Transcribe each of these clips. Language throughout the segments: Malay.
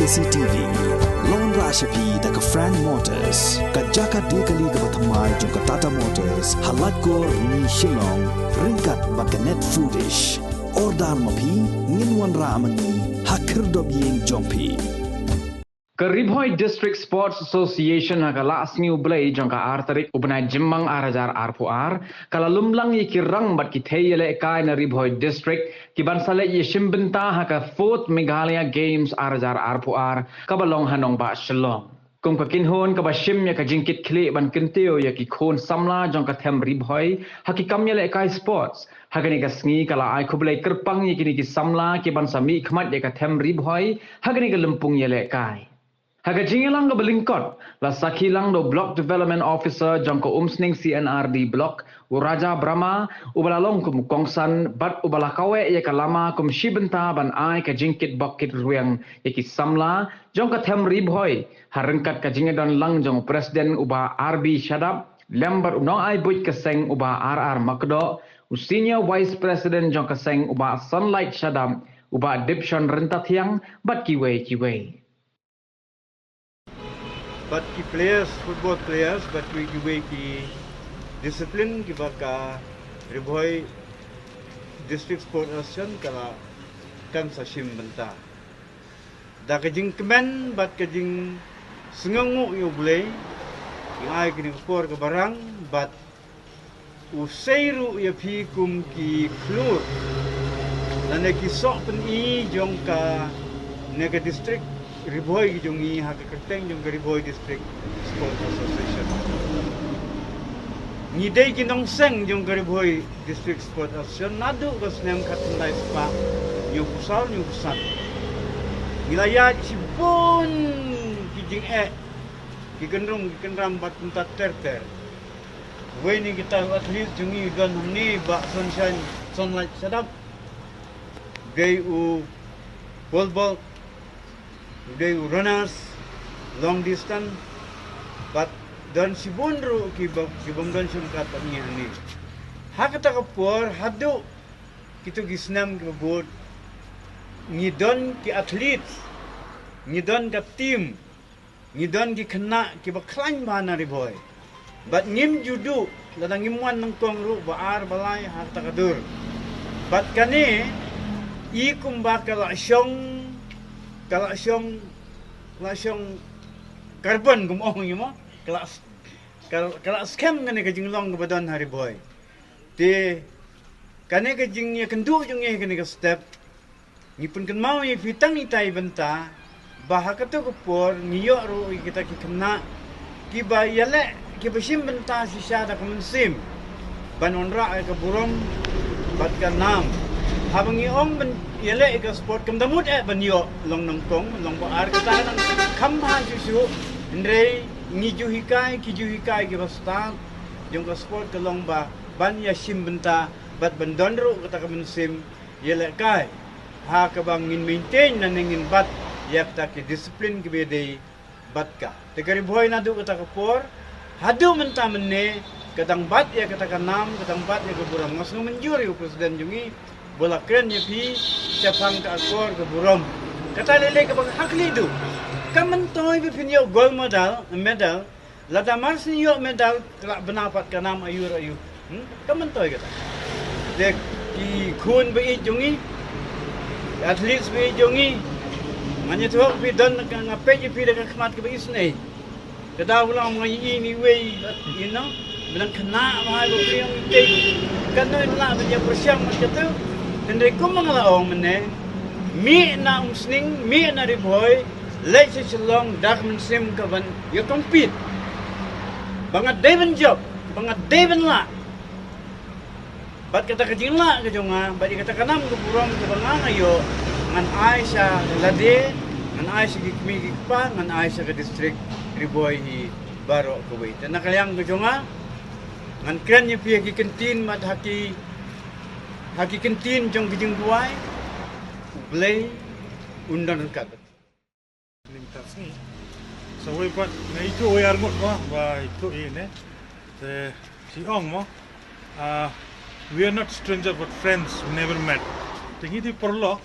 CCTV Lon Rashapi daga Frank Motors kajaka dekali ga bathamai jong Tata Motors halat ko ni Shillong ringkat bakanet foodish ordal mapi nginwan ramani hakir dobyeng jongpi Rbdsa District Sports Association kala asniu blay jangka artarik ubna jimmang arajar arpuar kala lumlang yikirang bat ki Thei Ïalehkai na Rbdsa District ki bansale yishimbenta haka 4th Meghalaya Games arajar arpuar kabalong hanong ba shalom kum ka kinhon ka bashim ya ka jingkit khle ban kinteo ya ki khon samla jangka them Rbdsa haki kam Ïalehkai Sports hagani ka sngi kala ai khublai kerpang yikini ki samla ki bansami khmat ya ka them Rbdsa hagani ka lumpung Ïalehkai Haga jingilang ga belingkot la sakilang do block development officer jangko umsning CNRD block uraja brahma ubalalong kum kongsan bat ubalakawe ya kalama kum shibenta ban ai ka jingkit bokit ruang yaki samla jangka them Rbdsa harengkat ka jingedon lang jong presiden uba Rbdsa lembar unong ai buit keseng uba RR Makdo senior vice president jangka seng uba sunlight shadam uba dipshon rentathiang bat kiwe But ki players, football players, but we give ki discipline ki baka Rbdsa District Sport Association kala kan sa shimbenta. Da kajing kemen bat kajing sengangu yo boleh yang ai kini spor ke barang bat usairu ya pi kum ki klur dan ki sok pen I jong ka nega district Rbdsa ki jongi hak kerteng jong Rbdsa District Sport Association. Ni dei ki nong seng jong Rbdsa District Sport Association nadu ka snem katandai spa nyu pusat. Wilayah si pun ki jing ki kendram bat puntat ter. Wei ni kita atlet jongi gan ni ba sunlight sadap. Dei u volleyball They runners long distance, but dan si bundru ki bangdan sum kata ni ani. Hakata kapur hadu kita gisnam ke board ngidon ki atlet, ngidon ka team, ngidon ki kena ki baklan mana Rbdsa. But ngim judu ladang ngimwan nang kong ru baar balai hakata kadur. But kani I kumbakala Kala karbon gumong mo kala scam ngane ka jinglong ka badon Rbdsa te kane ka jing ya kendu jung ye kane ka step ni pun kan mau ye fitang ni tai benta bah ka to ko por ni yo ro kita ki kena ki ba yale ki bashim benta si shada ka mensim banon ra ka burom bat ka nam habang iong ben Ïalehkai ka sport kam damut banyo long nangkong long baar ka tanang kamha jusu ndrei ni juhikai ki basta yung ka sport ka long ba ban ya shimbenta bat bandonro ka ka mensim Ïalehkai ha ka bang maintain na ningin bat yak ta ki discipline ki bedei bat ka te Rbdsa na du ka ka por hadu menta menne kadang bat ya ka ka nam kadang bat ya ka buram ngas menjuri presiden jungi bola keren ya pi siapang ka akor ke burom kata lele ke bang hakli du kamantoy bi pinyo gold medal lada mars ni yo medal kelak benapat ka nam ayu kamantoy kata de ki khun bi jungi atlet bi jungi manya tu bi don ka ngape pi de ka khmat ke bi isnei kada ulang ngai ini we bilang kena mahal ko yung ite kanoy na ba persiang macam Nandai kumangalaong mene, mi na umsning, mi na Rbdsa, lay sa silong, dak mensim kaban, ya compete. Bangat David job, bangat David la. Bat kata kajing la kajonga, bat kata kanam kuburom kabanga ayo, ngan ay sa lade, ngan ay sa gikpa, ngan ay sa district Rbdsa hi baro Kuwait. Dan nakalyang kajonga, ngan kren yu piya kikentin mat Haki kentin jong kijing buai, blay undan kat. Lintas ni, so we got na itu we armut mo, ba itu ini, si ong mo, we are not strangers but friends, we never met. Tingi di perlo,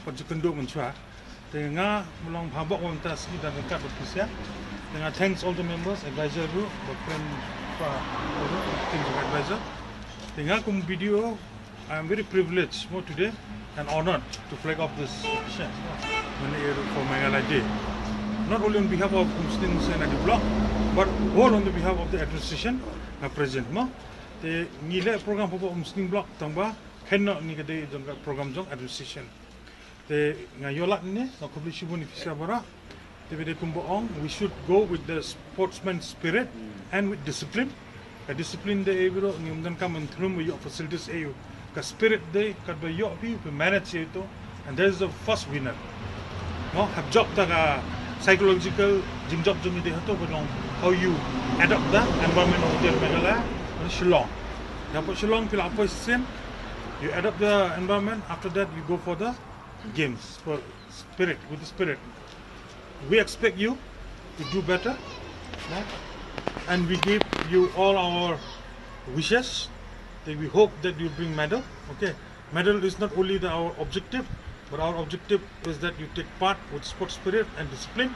pajukendo mencuah, Tengah melong habak wanita ski dan dekat berpisah. Tengah thanks all the members, advisor group, friend team advisor. Tengah kum video, I am very privileged more today and honored to flag off this occasion for Meghalaya Day. Not only on behalf of Muslims and the block, but all on the behalf of the administration present. The nilai program for Muslim block tambah kena ni kedai jangka program jang administration. The ngayolat ni nak publish beneficia bara. The beda kumbaong we should go with the sportsman spirit and with discipline. The discipline day biro ni umdan kam antrum yo facilities ayu. Ka spirit day kat ba yo pi manage itu and there is the first winner. No have job ta psychological jing job jung ni hato belong how you adapt the environment of the Meghalaya and Shillong. Dapat Shillong pila apa sen you adapt the environment, after that you go for the games for spirit with the spirit. We expect you to do better, right? And we give you all our wishes. That we hope that you bring medal. Okay, medal is not only our objective, but our objective is that you take part with sports spirit and discipline.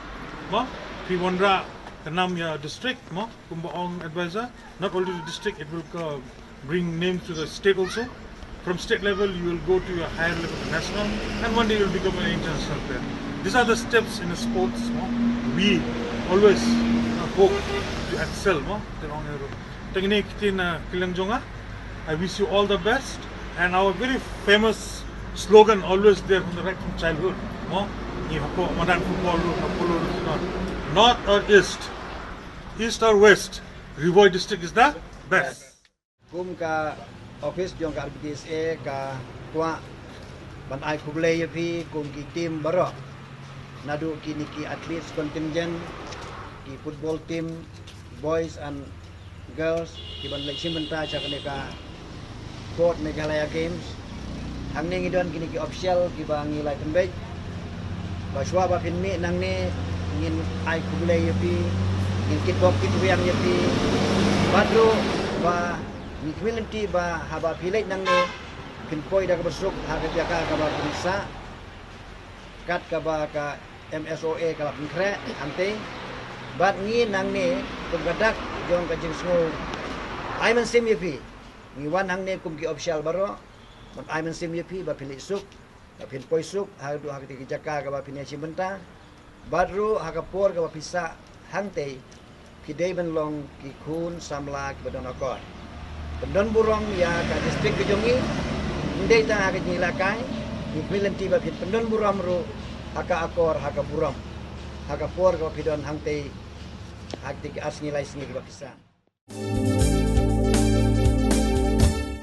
Piwandra Kanam ya district, Kumbaong advisor. Not only the district, it will bring names to the state also. From state level, you will go to a higher level, national, and one day you will become an international player. These are the steps in the sports. We always hope to excel. I wish you all the best, and our very famous slogan always there from the right from childhood. North or east, east or west, Rbdsa district is the best. Office jong ka Rbdsa ka tua ban ai kublay pi kum ki team baro nadu kini ki athletes contingent ki football team boys and girls ki ban lek simenta cha kene ka court Meghalaya games hang ne ngidon kini ki official ki ba ngi lai tenbek ba shwa ba pin mi nang ne ngin ai kublay pi ngin kickbox ki tuyang pi badro ba ni community ba haba pilih nang ni pinpoy dah besuk harga jaka ka ba bisa kat ka ba ka MSOA ka ba pinkre ante bat ni nang ni pagadak jong ka jing sngo ai man sim yepi ni wan nang ni kum ki official baro bat ai man sim yepi ba pilih suk ba pinpoy suk harga harga jaka ka ba pinesi benta badru harga por ka ba bisa hante kidai ben long ki kun samla ki badon akor Pendon burong ya ka distrik kejongi ndai ta ha Ïalehkai ni milenti ba pendon burong ru haka akor haka burong haka por ka pidon hangtei hak tik as nilai singi ba pisan